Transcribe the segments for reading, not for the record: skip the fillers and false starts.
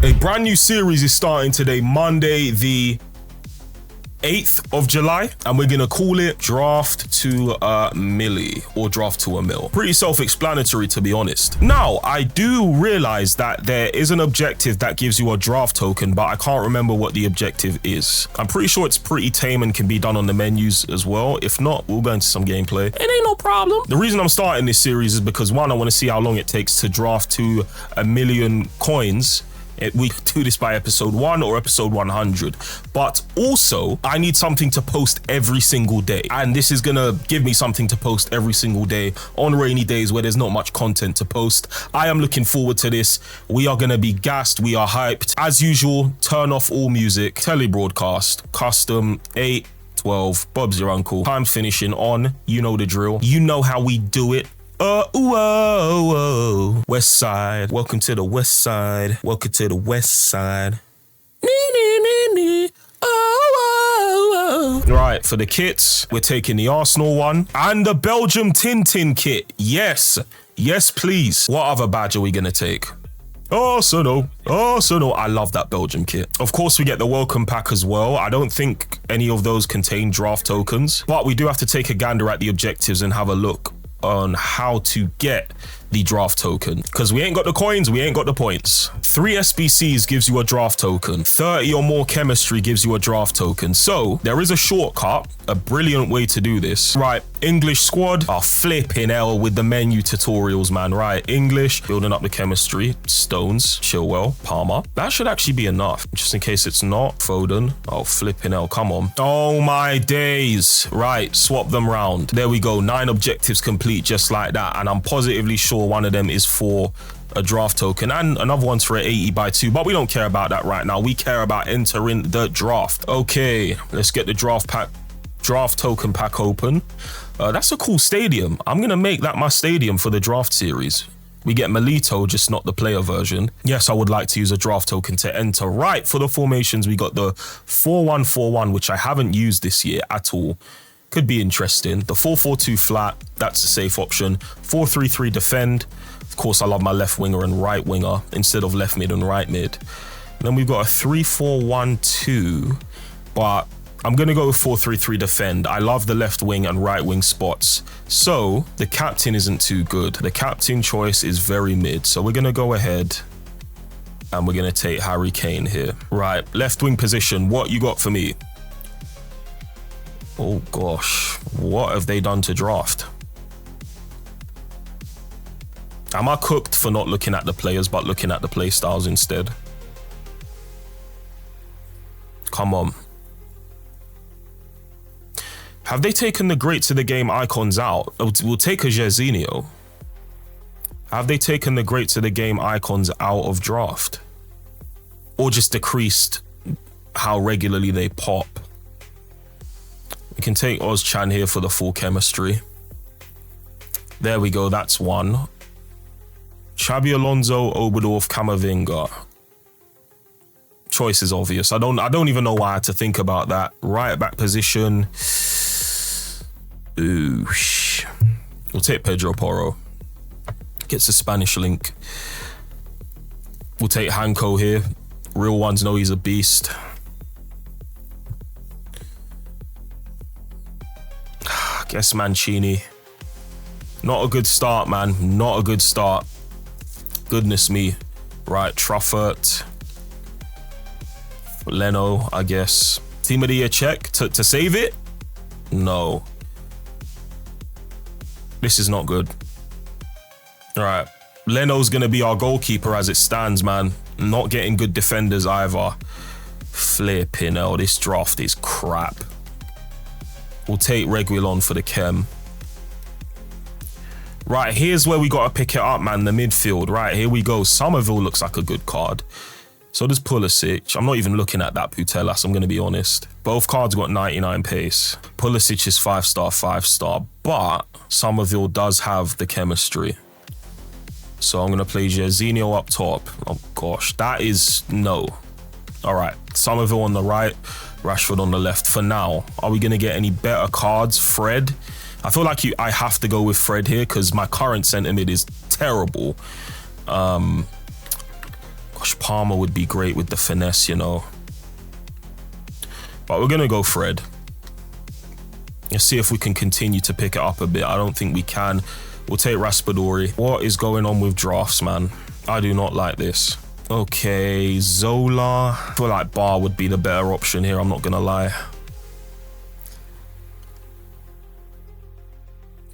A brand new series is starting today, Monday, the 8th of July, and we're gonna call it Draft to a Milli, or Draft to a Mil. Pretty self-explanatory, to be honest. Now, I do realize that there is an objective that gives you a draft token, but I can't remember what the objective is. I'm pretty sure it's pretty tame and can be done on the menus as well. If not, we'll go into some gameplay. It ain't no problem. The reason I'm starting this series is because, one, I want to see how long it takes to draft to 1,000,000 coins. We do this by episode 1 or episode 100, but also I need something to post every single day, and this is gonna give me something to post every single day on rainy days where there's not much content to post. I am looking forward to this. We are gonna be gassed. We are hyped. As usual, turn off all music, telebroadcast, custom 812, Bob's your uncle. Time finishing on, you know the drill. You know how we do it. West side. Welcome to the west side. Welcome to the west side. Right, for the kits, we're taking the Arsenal one and the Belgium Tintin kit. Yes, yes, please. What other badge are we gonna take? Arsenal. I love that Belgium kit. Of course, we get the welcome pack as well. I don't think any of those contain draft tokens, but we do have to take a gander at the objectives and have a look on how to get the draft token, because we ain't got the coins, we ain't got the points. 3 SBCs gives you a draft token. 30 or more chemistry gives you a draft token. So there is a shortcut, a brilliant way to do this. Right, English squad are flipping hell with the menu tutorials, man. Right, English, building up the chemistry, Stones, Chilwell, Palmer. That should actually be enough, just in case it's not. Foden, oh flipping hell, come on. Oh my days. Right, swap them round. There we go, 9 objectives complete just like that, and I'm positively sure one of them is for a draft token and another one's for an 80x2, but we don't care about that right now. We care about entering the draft. Okay, let's get the draft token pack open. That's a cool stadium. I'm gonna make that my stadium for the draft series. We get Melito, just not the player version. Yes, I would like to use a draft token to enter. Right, for the formations, we got the 4-1-4-1, which I haven't used this year at all. Could be interesting. The 4-4-2 flat, that's a safe option. 4-3-3 defend. Of course, I love my left winger and right winger instead of left mid and right mid. And then we've got a 3-4-1-2, but I'm going to go with 4-3-3 defend. I love the left wing and right wing spots. So the captain isn't too good. The captain choice is very mid. So we're going to go ahead and we're going to take Harry Kane here. Right, left wing position. What you got for me? Oh gosh, what have they done to draft? Am I cooked for not looking at the players but looking at the play styles instead? Come on. Have they taken the greats of the game icons out? We'll take a Jorginho. Have they taken the greats of the game icons out of draft? Or just decreased how regularly they pop? We can take Ozchan here for the full chemistry. There we go, that's one. Xabi Alonso, Oberdorf, Camavinga. Choice is obvious. I don't even know why I had to think about that. Right back position. Oosh. We'll take Pedro Porro. Gets the Spanish link. We'll take Hanko here. Real ones know he's a beast. Guess Mancini. Not a good start, man. Not a good start. Goodness me. Right, Truffert. Leno, I guess. Team of the year check to save it? No. This is not good. All right. Leno's going to be our goalkeeper as it stands, man. Not getting good defenders either. Flipping hell, this draft is crap. We'll take Reguilon for the chem. Right, here's where we got to pick it up, man. The midfield. Right, here we go. Somerville looks like a good card. So does Pulisic. I'm not even looking at that Putellas, I'm going to be honest. Both cards got 99 pace. Pulisic is 5-star, 5-star. But Somerville does have the chemistry. So I'm going to play Jorginho up top. Oh, gosh. That is no. All right. Somerville on the right. Rashford on the left for now. Are we going to get any better cards? Fred. I feel like I have to go with Fred here because my current sentiment is terrible. Josh Palmer would be great with the finesse, you know. But we're going to go Fred. Let's see if we can continue to pick it up a bit. I don't think we can. We'll take Raspadori. What is going on with drafts, man? I do not like this. Okay, Zola. I feel like Bar would be the better option here, I'm not going to lie.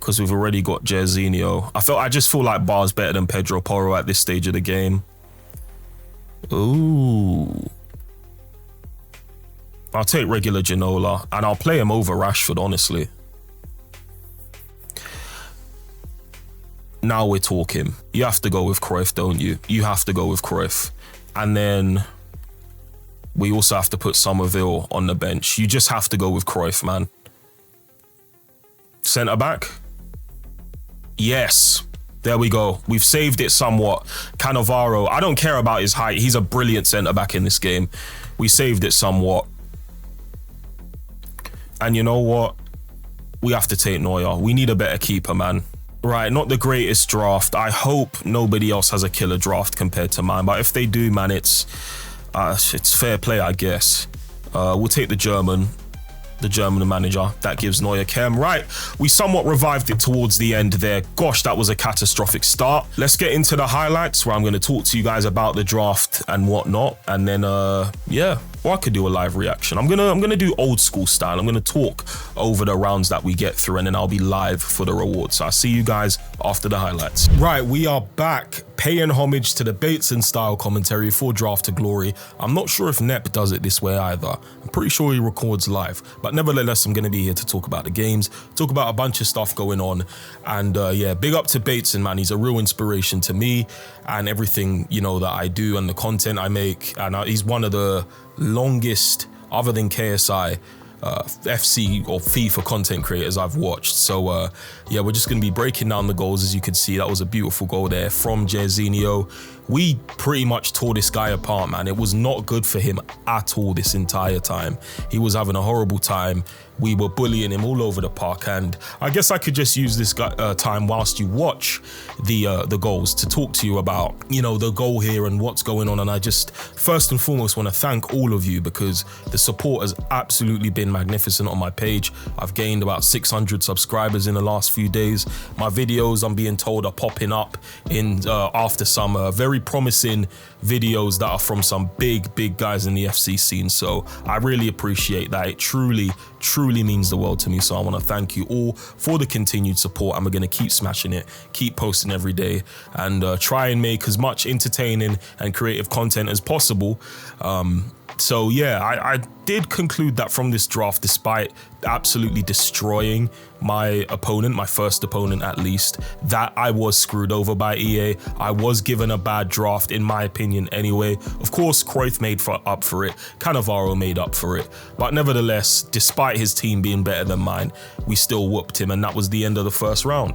Because we've already got Jairzinho. I just feel like Bar's better than Pedro Porro at this stage of the game. Ooh. I'll take regular Ginola, and I'll play him over Rashford, honestly. Now we're talking. You have to go with Cruyff, don't you? You have to go with Cruyff. And then we also have to put Somerville on the bench. You just have to go with Cruyff, man. Centre back? Yes. There we go. We've saved it somewhat. Cannavaro, I don't care about his height. He's a brilliant centre back in this game. We saved it somewhat. And you know what? We have to take Neuer. We need a better keeper, man. Right, not the greatest draft. I hope nobody else has a killer draft compared to mine. But if they do, man, it's fair play, I guess. We'll take the German manager. That gives Neuer chem. Right, we somewhat revived it towards the end there. Gosh, that was a catastrophic start. Let's get into the highlights where I'm going to talk to you guys about the draft and whatnot. And then, yeah. Or I could do a live reaction. I'm gonna do old school style. I'm gonna talk over the rounds that we get through, and then I'll be live for the rewards. So I'll see you guys after the highlights. Right, we are back, paying homage to the Bateson style commentary for Draft to Glory. I'm not sure if Nep does it this way either. I'm pretty sure he records live, but nevertheless, I'm gonna be here to talk about the games, talk about a bunch of stuff going on, and yeah, big up to Bateson, man. He's a real inspiration to me and everything, you know, that I do and the content I make, and he's one of the longest, other than KSI, FC or FIFA content creators I've watched. So yeah, we're just going to be breaking down the goals. As you can see, that was a beautiful goal there from Jairzinho. We pretty much tore this guy apart, man. It was not good for him at all this entire time. He was having a horrible time. We were bullying him all over the park, and I guess I could just use this time whilst you watch the goals to talk to you about, you know, the goal here and what's going on. And I just first and foremost want to thank all of you, because the support has absolutely been magnificent on my page. I've gained about 600 subscribers in the last few days. My videos, I'm being told, are popping up in after some very promising videos that are from some big guys in the FC scene. So I really appreciate that. It truly means the world to me. So I want to thank you all for the continued support, and we're going to keep smashing it, keep posting every day, and try and make as much entertaining and creative content as possible. So yeah, I did conclude that from this draft, despite absolutely destroying my opponent, my first opponent at least, that I was screwed over by EA. I was given a bad draft, in my opinion anyway. Of course, Cruyff made up for it, Cannavaro made up for it, but nevertheless, despite his team being better than mine, we still whooped him, and that was the end of the first round.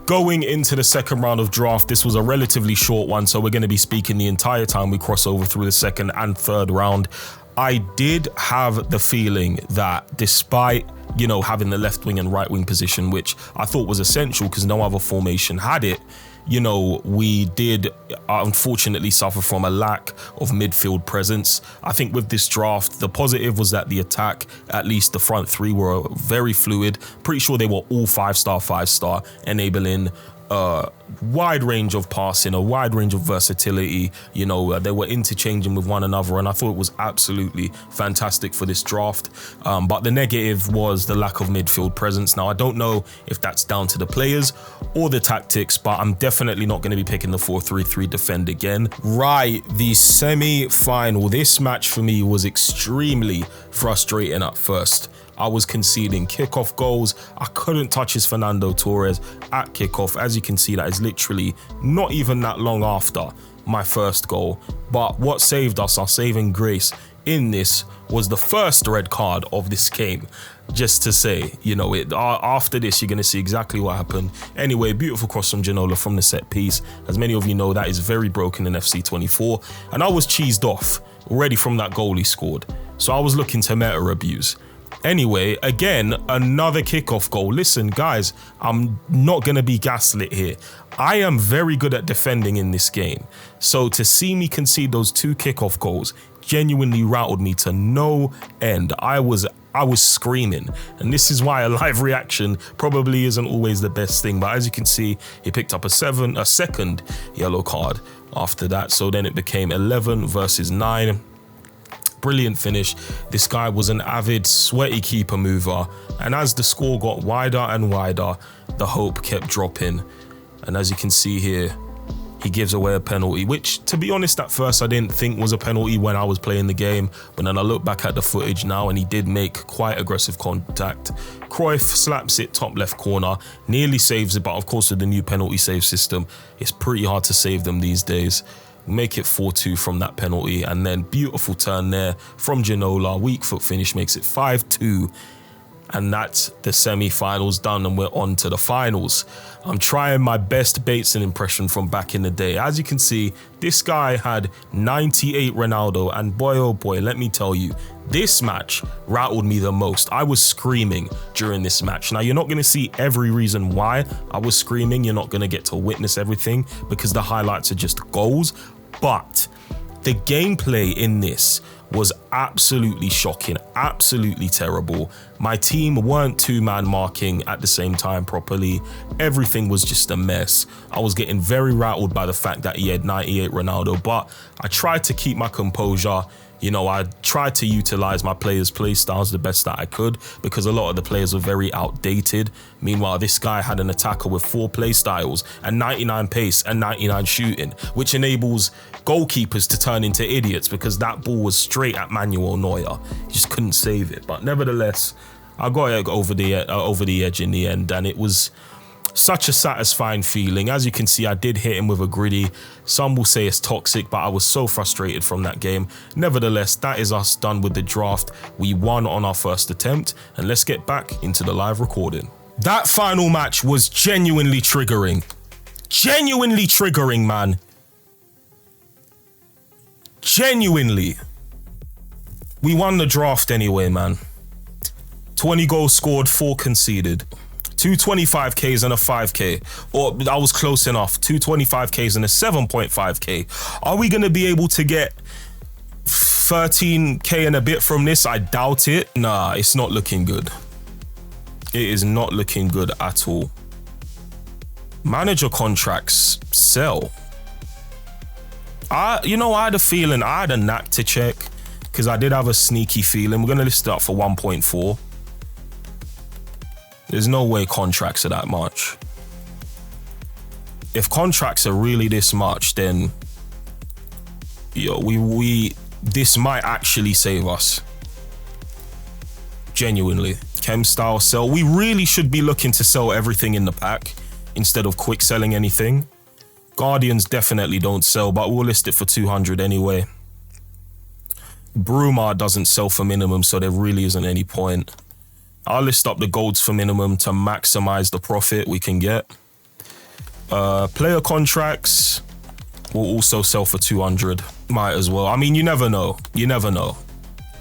Going into the second round of draft, this was a relatively short one, so we're going to be speaking the entire time we cross over through the second and third round. I did have the feeling that despite, you know, having the left wing and right wing position, which I thought was essential because no other formation had it, you know, we did unfortunately suffer from a lack of midfield presence. I think with this draft, the positive was that the attack, at least the front three, were very fluid. Pretty sure they were all 5-star, enabling a wide range of passing, a wide range of versatility. You know, they were interchanging with one another, and I thought it was absolutely fantastic for this draft. But the negative was the lack of midfield presence. Now, I don't know if that's down to the players or the tactics, but I'm definitely not going to be picking the 4-3-3 defend again. Right, the semi-final. This match for me was extremely frustrating at first. I was conceding kickoff goals. I couldn't touch his Fernando Torres at kickoff. As you can see, that is literally not even that long after my first goal. But what saved us, our saving grace in this, was the first red card of this game. Just to say, you know, after this, you're going to see exactly what happened. Anyway, beautiful cross from Ginola from the set piece. As many of you know, that is very broken in FC 24. And I was cheesed off already from that goal he scored. So I was looking to meta abuse. Anyway, again, another kickoff goal. Listen, guys, I'm not going to be gaslit here. I am very good at defending in this game. So to see me concede those 2 kickoff goals genuinely rattled me to no end. I was screaming. And this is why a live reaction probably isn't always the best thing. But as you can see, he picked up a second yellow card after that. So then it became 11 versus 9. Brilliant finish. This guy was an avid, sweaty keeper mover. And as the score got wider and wider, the hope kept dropping. And as you can see here, he gives away a penalty, which, to be honest, at first I didn't think was a penalty when I was playing the game. But then I look back at the footage now, and he did make quite aggressive contact. Cruyff slaps it top left corner, nearly saves it. But of course, with the new penalty save system, it's pretty hard to save them these days. Make it 4-2 from that penalty, and then beautiful turn there from Ginola. Weak foot finish makes it 5-2, and that's the semi-finals done, and we're on to the finals. I'm trying my best Bateson impression from back in the day. As you can see, this guy had 98 Ronaldo, and boy oh boy, let me tell you, this match rattled me the most. I was screaming during this match. Now, you're not going to see every reason why I was screaming. You're not going to get to witness everything because the highlights are just goals. But the gameplay in this was absolutely shocking, absolutely terrible. My team weren't 2-man marking at the same time properly. Everything was just a mess. I was getting very rattled by the fact that he had 98 Ronaldo, but I tried to keep my composure. You know, I tried to utilize my players' play styles the best that I could because a lot of the players were very outdated. Meanwhile, this guy had an attacker with 4 play styles and 99 pace and 99 shooting, which enables goalkeepers to turn into idiots because that ball was straight at Manuel Neuer. He just couldn't save it. But nevertheless, I got it over the edge in the end, and it was such a satisfying feeling. As you can see, I did hit him with a gritty. Some will say it's toxic, but I was so frustrated from that game. Nevertheless, that is us done with the draft. We won on our first attempt, and let's get back into the live recording. That final match was genuinely triggering. Genuinely triggering, man. Genuinely. We won the draft anyway, man. 20 goals scored, 4 conceded. 2 25Ks and a 5K. Or I was close enough. 2 25Ks and a 7.5K. Are we going to be able to get 13K and a bit from this? I doubt it. Nah, it's not looking good. It is not looking good at all. Manager contracts sell. You know, I had a feeling, I had a knack to check because I did have a sneaky feeling. We're going to list it up for 1.4. There's no way contracts are that much. If contracts are really this much, then yo, this might actually save us. Genuinely. Chem style sell. We really should be looking to sell everything in the pack instead of quick selling anything. Guardians definitely don't sell, but we'll list it for 200 anyway. Bruma doesn't sell for minimum, so there really isn't any point. I'll list up the golds for minimum to maximize the profit we can get. Player contracts will also sell for 200. Might as well. I mean, you never know. You never know.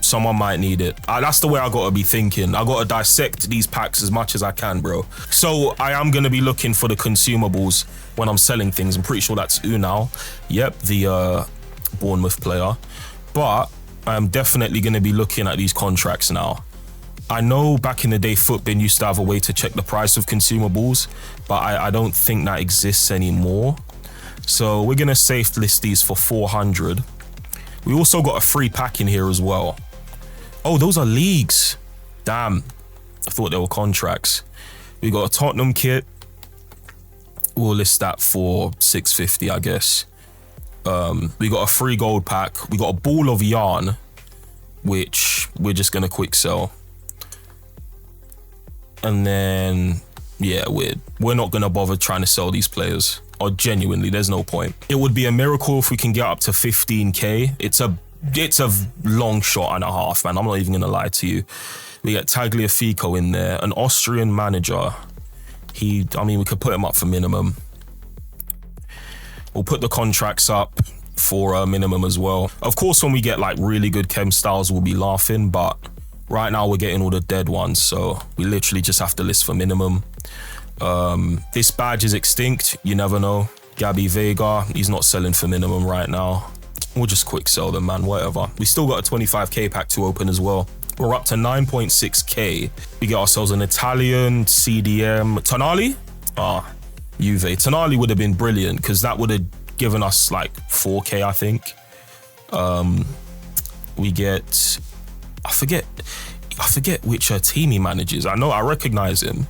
Someone might need it. That's the way I gotta be thinking. I gotta dissect these packs as much as I can, bro. So I am gonna be looking for the consumables when I'm selling things. I'm pretty sure that's Unal. Yep, the Bournemouth player. But I'm definitely gonna be looking at these contracts now. I know back in the day, Footbin used to have a way to check the price of consumables, but I don't think that exists anymore. So we're gonna safe list these for 400. We also got a free pack in here as well. Oh, those are leagues. Damn, I thought they were contracts. We got a Tottenham kit. We'll list that for 650, I guess. We got a free gold pack. We got a ball of yarn, which we're just gonna quick sell. And then, yeah, we're not gonna bother trying to sell these players. Or genuinely, there's no point. It would be a miracle if we can get up to 15K. It's a long shot and a half, man. I'm not even gonna lie to you. We get Tagliafico in there, an Austrian manager. I mean, we could put him up for minimum. We'll put the contracts up for a minimum as well. Of course, when we get like really good chem styles, we'll be laughing, but Right now we're getting all the dead ones, so we literally just have to list for minimum. This badge is extinct, you never know. Gabby Vega, he's not selling for minimum right now. We'll just quick sell them, man, whatever. We still got a 25k pack to open as well. We're up to 9.6k. We get ourselves an Italian CDM. Tonali? Juve. Tonali would have been brilliant because that would have given us like 4k, I think. We get, I forget which team he manages. I know I recognize him,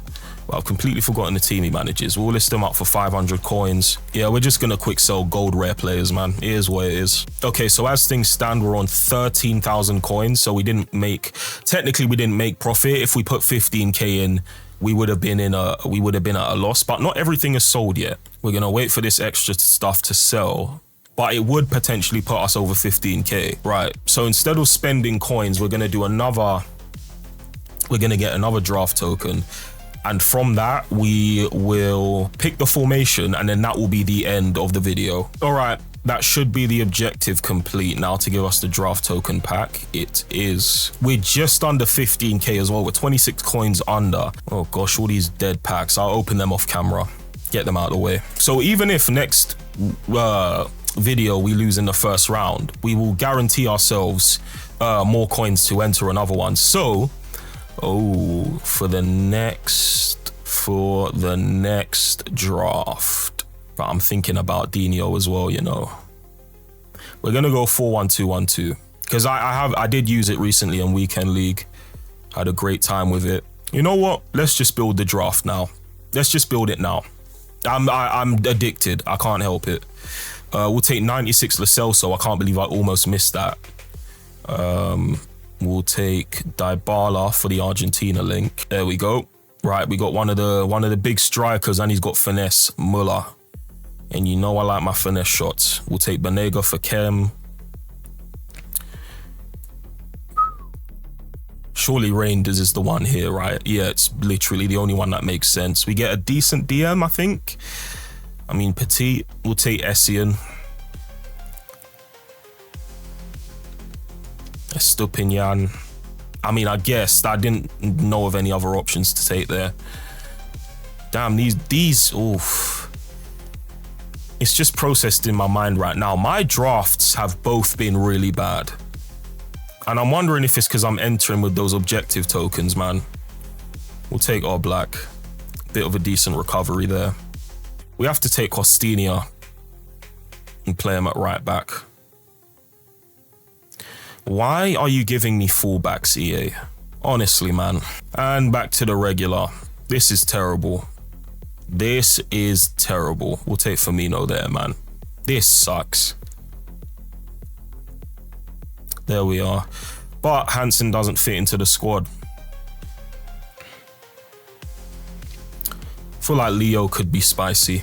but I've completely forgotten the team he manages. We'll list them up for 500 coins. Yeah, we're just gonna quick sell gold rare players, man. It is what it is. Okay, so as things stand, we're on 13,000 coins. So we didn't make profit. If we put 15k in, we would have been at a loss, but not everything is sold yet. We're gonna wait for this extra stuff to sell, but it would potentially put us over 15k. Right, so instead of spending coins, we're gonna get another draft token. And from that, we will pick the formation, and then that will be the end of the video. All right, that should be the objective complete now to give us the draft token pack. It is. We're just under 15k as well. We're 26 coins under. Oh gosh, all these dead packs. I'll open them off camera, get them out of the way. So even if next video we lose in the first round, we will guarantee ourselves more coins to enter another one. So, for the next draft. But I'm thinking about Dino as well, you know. We're gonna go 4-1-2-1-2 because I did use it recently in Weekend League. Had a great time with it. You know what? Let's just build the draft now. Let's just build it now. I'm addicted. I can't help it. We'll take 96 Lo Celso. I can't believe I almost missed that. We'll take Dybala for the Argentina link. There we go. Right, we got one of the big strikers, and he's got finesse, Muller. And you know I like my finesse shots. We'll take Banega for Kem. Surely Reinders is the one here, right? Yeah, it's literally the only one that makes sense. We get a decent DM, I think. I mean, Petit. We'll take Essien. Estupinian. I mean, I guess I didn't know of any other options to take there. Damn, these, oof. It's just processed in my mind right now. My drafts have both been really bad. And I'm wondering if it's because I'm entering with those objective tokens, man. We'll take our black. Bit of a decent recovery there. We have to take Costinia and play him at right back. Why are you giving me fullbacks, EA? Honestly, man. And back to the regular. This is terrible. This is terrible. We'll take Firmino there, man. This sucks. There we are. But Hansen doesn't fit into the squad. Feel like Leo could be spicy.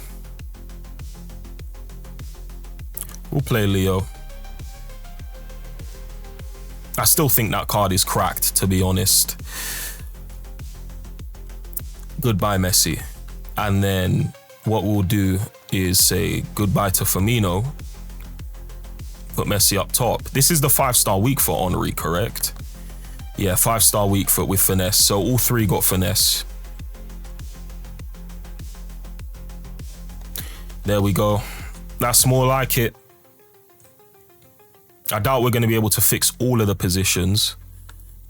We'll play Leo. I still think that card is cracked, to be honest. Goodbye, Messi. And then what we'll do is say goodbye to Firmino. Put Messi up top. This is the 5-star weak foot Henry, correct? Yeah, 5-star weak foot with finesse. So all three got finesse. There we go. That's more like it. I doubt we're going to be able to fix all of the positions,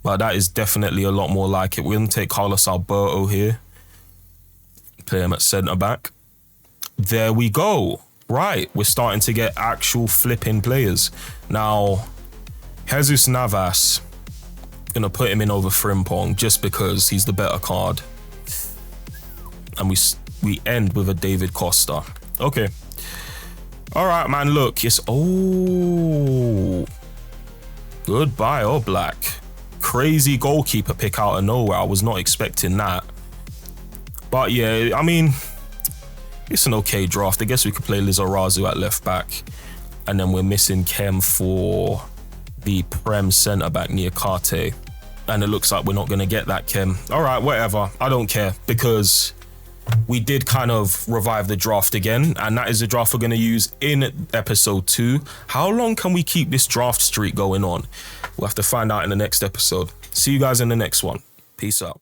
but that is definitely a lot more like it. We're going to take Carlos Alberto here. Play him at centre-back. There we go. Right, we're starting to get actual flipping players. Now, Jesus Navas, going to put him in over Frimpong just because he's the better card. And we end with a David Costa. Okay. All right, man, look, it's, oh, goodbye, all black. Crazy goalkeeper pick out of nowhere. I was not expecting that. But yeah, I mean, it's an okay draft. I guess we could play Lizarazu at left back. And then we're missing Kem for the Prem centre back near Karte. And it looks like we're not going to get that Kem. All right, whatever. I don't care because we did kind of revive the draft again, and that is the draft we're going to use in episode 2. How long can we keep this draft streak going on? We'll have to find out in the next episode. See you guys in the next one. Peace out.